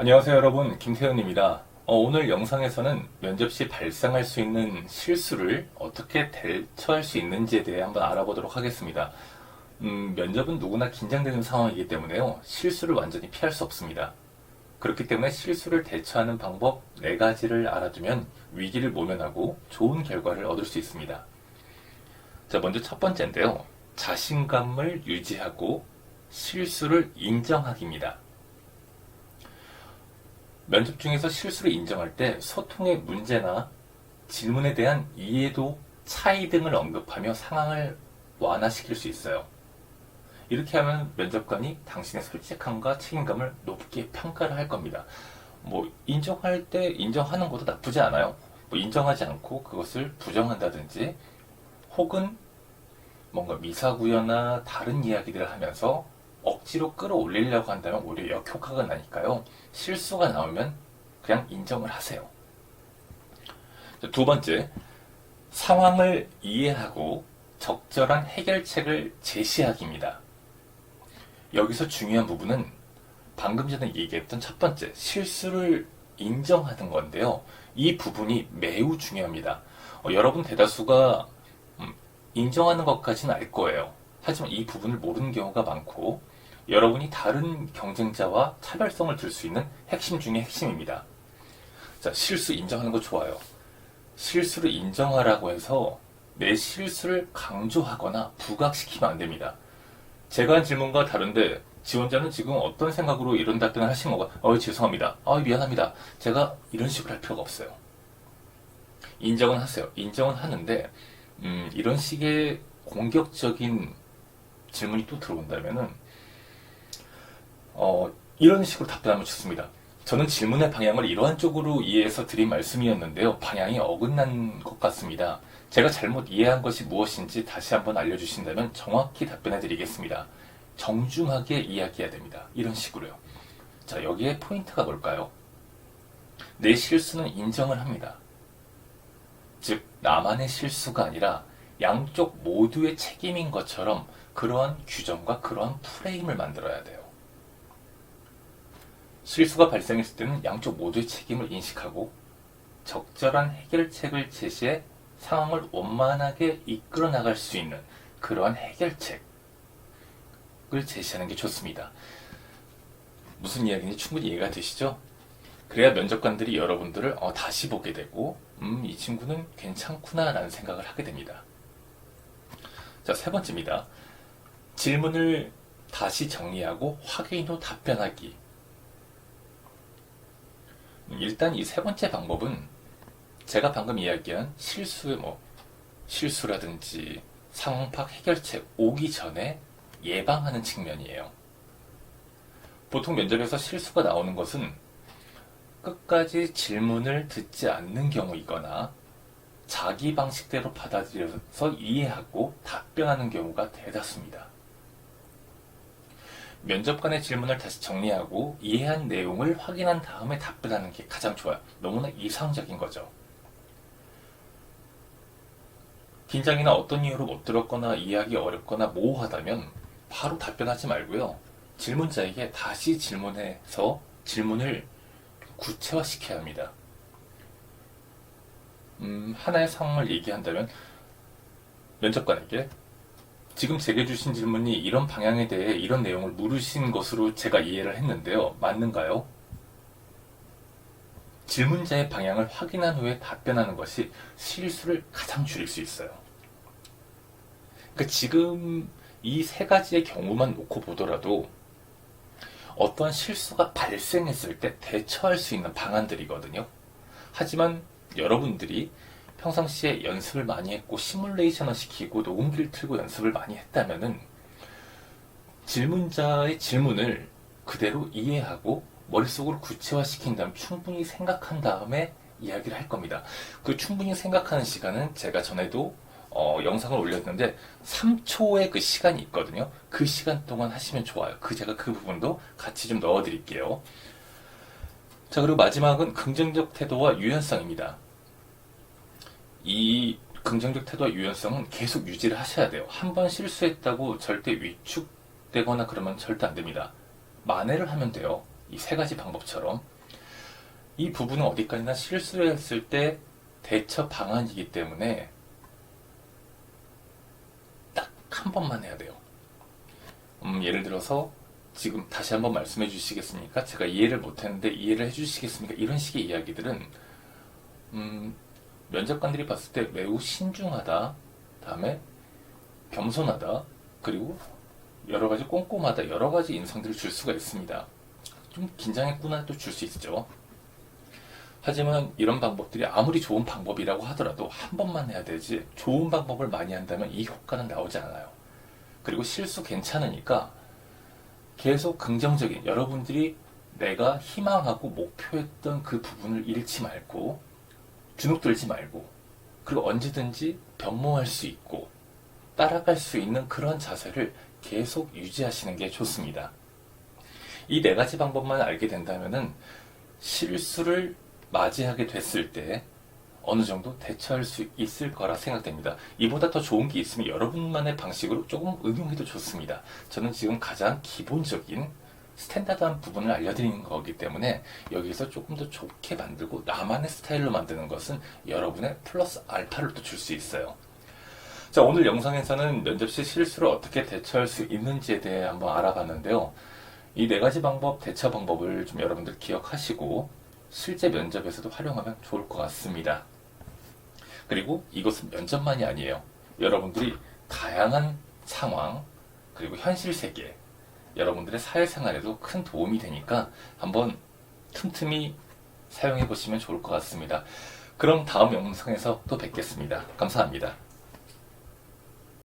안녕하세요 여러분, 김태현입니다. 오늘 영상에서는 면접 시 발생할 수 있는 실수를 어떻게 대처할 수 있는지에 대해 한번 알아보도록 하겠습니다. 면접은 누구나 긴장되는 상황이기 때문에요. 실수를 완전히 피할 수 없습니다. 그렇기 때문에 실수를 대처하는 방법 4가지를 알아두면 위기를 모면하고 좋은 결과를 얻을 수 있습니다. 자, 먼저 첫 번째인데요. 자신감을 유지하고 실수를 인정하기입니다. 면접 중에서 실수를 인정할 때 소통의 문제나 질문에 대한 이해도, 차이 등을 언급하며 상황을 완화시킬 수 있어요. 이렇게 하면 면접관이 당신의 솔직함과 책임감을 높게 평가를 할 겁니다. 인정할 때 인정하는 것도 나쁘지 않아요. 인정하지 않고 그것을 부정한다든지 혹은 뭔가 미사구여나 다른 이야기들을 하면서 억지로 끌어올리려고 한다면 오히려 역효과가 나니까요. 실수가 나오면 그냥 인정을 하세요. 두 번째, 상황을 이해하고 적절한 해결책을 제시하기입니다. 여기서 중요한 부분은 방금 전에 얘기했던 첫 번째, 실수를 인정하는 건데요. 이 부분이 매우 중요합니다. 여러분 대다수가 인정하는 것까지는 알 거예요. 하지만 이 부분을 모르는 경우가 많고 여러분이 다른 경쟁자와 차별성을 둘 수 있는 핵심 중의 핵심입니다. 자, 실수 인정하는 거 좋아요. 실수를 인정하라고 해서 내 실수를 강조하거나 부각시키면 안 됩니다. 제가 한 질문과 다른데 지원자는 지금 어떤 생각으로 이런 답변을 하신 건가? 죄송합니다. 미안합니다. 제가 이런 식으로 할 필요가 없어요. 인정은 하세요. 인정은 하는데 이런 식의 공격적인 질문이 또 들어온다면은 이런 식으로 답변하면 좋습니다. 저는 질문의 방향을 이러한 쪽으로 이해해서 드린 말씀이었는데요. 방향이 어긋난 것 같습니다. 제가 잘못 이해한 것이 무엇인지 다시 한번 알려주신다면 정확히 답변해 드리겠습니다. 정중하게 이야기해야 됩니다. 이런 식으로요. 자, 여기에 포인트가 뭘까요? 내 실수는 인정을 합니다. 즉, 나만의 실수가 아니라 양쪽 모두의 책임인 것처럼 그러한 규정과 그러한 프레임을 만들어야 돼요. 실수가 발생했을 때는 양쪽 모두의 책임을 인식하고 적절한 해결책을 제시해 상황을 원만하게 이끌어 나갈 수 있는 그러한 해결책을 제시하는 게 좋습니다. 무슨 이야기인지 충분히 이해가 되시죠? 그래야 면접관들이 여러분들을 다시 보게 되고 이 친구는 괜찮구나 라는 생각을 하게 됩니다. 자, 세 번째입니다. 질문을 다시 정리하고 확인 후 답변하기. 일단 이 세 번째 방법은 제가 방금 이야기한 실수라든지 상황 파악 해결책 오기 전에 예방하는 측면이에요. 보통 면접에서 실수가 나오는 것은 끝까지 질문을 듣지 않는 경우이거나 자기 방식대로 받아들여서 이해하고 답변하는 경우가 대다수입니다. 면접관의 질문을 다시 정리하고 이해한 내용을 확인한 다음에 답변하는 게 가장 좋아요. 너무나 이상적인 거죠. 긴장이나 어떤 이유로 못 들었거나 이해하기 어렵거나 모호하다면 바로 답변하지 말고요. 질문자에게 다시 질문해서 질문을 구체화시켜야 합니다. 하나의 상황을 얘기한다면 면접관에게 지금 제게 주신 질문이 이런 방향에 대해 이런 내용을 물으신 것으로 제가 이해를 했는데요. 맞는가요? 질문자의 방향을 확인한 후에 답변하는 것이 실수를 가장 줄일 수 있어요. 그러니까 지금 이 3가지의 경우만 놓고 보더라도 어떠한 실수가 발생했을 때 대처할 수 있는 방안들이거든요. 하지만 여러분들이 평상시에 연습을 많이 했고 시뮬레이션을 시키고 녹음기를 틀고 연습을 많이 했다면은 질문자의 질문을 그대로 이해하고 머릿속으로 구체화시킨 다음 충분히 생각한 다음에 이야기를 할 겁니다. 그 충분히 생각하는 시간은 제가 전에도 영상을 올렸는데 3초의 그 시간이 있거든요. 그 시간 동안 하시면 좋아요. 제가 그 부분도 같이 좀 넣어드릴게요. 자, 그리고 마지막은 긍정적 태도와 유연성입니다. 이 긍정적 태도와 유연성은 계속 유지를 하셔야 돼요. 한 번 실수했다고 절대 위축되거나 그러면 절대 안 됩니다. 만회를 하면 돼요. 이 3가지 방법처럼. 이 부분은 어디까지나 실수를 했을 때 대처 방안이기 때문에 딱 한 번만 해야 돼요. 예를 들어서 지금 다시 한번 말씀해 주시겠습니까? 제가 이해를 못했는데 이해를 해 주시겠습니까? 이런 식의 이야기들은 면접관들이 봤을 때 매우 신중하다, 다음에 겸손하다, 그리고 여러 가지 꼼꼼하다, 여러 가지 인상들을 줄 수가 있습니다. 좀 긴장했구나 또 줄 수 있죠. 하지만 이런 방법들이 아무리 좋은 방법이라고 하더라도 한 번만 해야 되지, 좋은 방법을 많이 한다면 이 효과는 나오지 않아요. 그리고 실수 괜찮으니까 계속 긍정적인, 여러분들이 내가 희망하고 목표했던 그 부분을 잃지 말고, 주눅들지 말고, 그리고 언제든지 변모할 수 있고 따라갈 수 있는 그런 자세를 계속 유지하시는 게 좋습니다. 이 네 가지 방법만 알게 된다면은 실수를 맞이하게 됐을 때 어느 정도 대처할 수 있을 거라 생각됩니다. 이보다 더 좋은 게 있으면 여러분만의 방식으로 조금 응용해도 좋습니다. 저는 지금 가장 기본적인 스탠다드한 부분을 알려드리는 거기 때문에 여기서 조금 더 좋게 만들고 나만의 스타일로 만드는 것은 여러분의 플러스 알파를 또 줄 수 있어요. 자, 오늘 영상에서는 면접 시 실수를 어떻게 대처할 수 있는지에 대해 한번 알아봤는데요. 이 네 가지 방법, 대처 방법을 좀 여러분들 기억하시고 실제 면접에서도 활용하면 좋을 것 같습니다. 그리고 이것은 면접만이 아니에요. 여러분들이 다양한 상황, 그리고 현실 세계, 여러분들의 사회생활에도 큰 도움이 되니까 한번 틈틈이 사용해 보시면 좋을 것 같습니다. 그럼 다음 영상에서 또 뵙겠습니다. 감사합니다.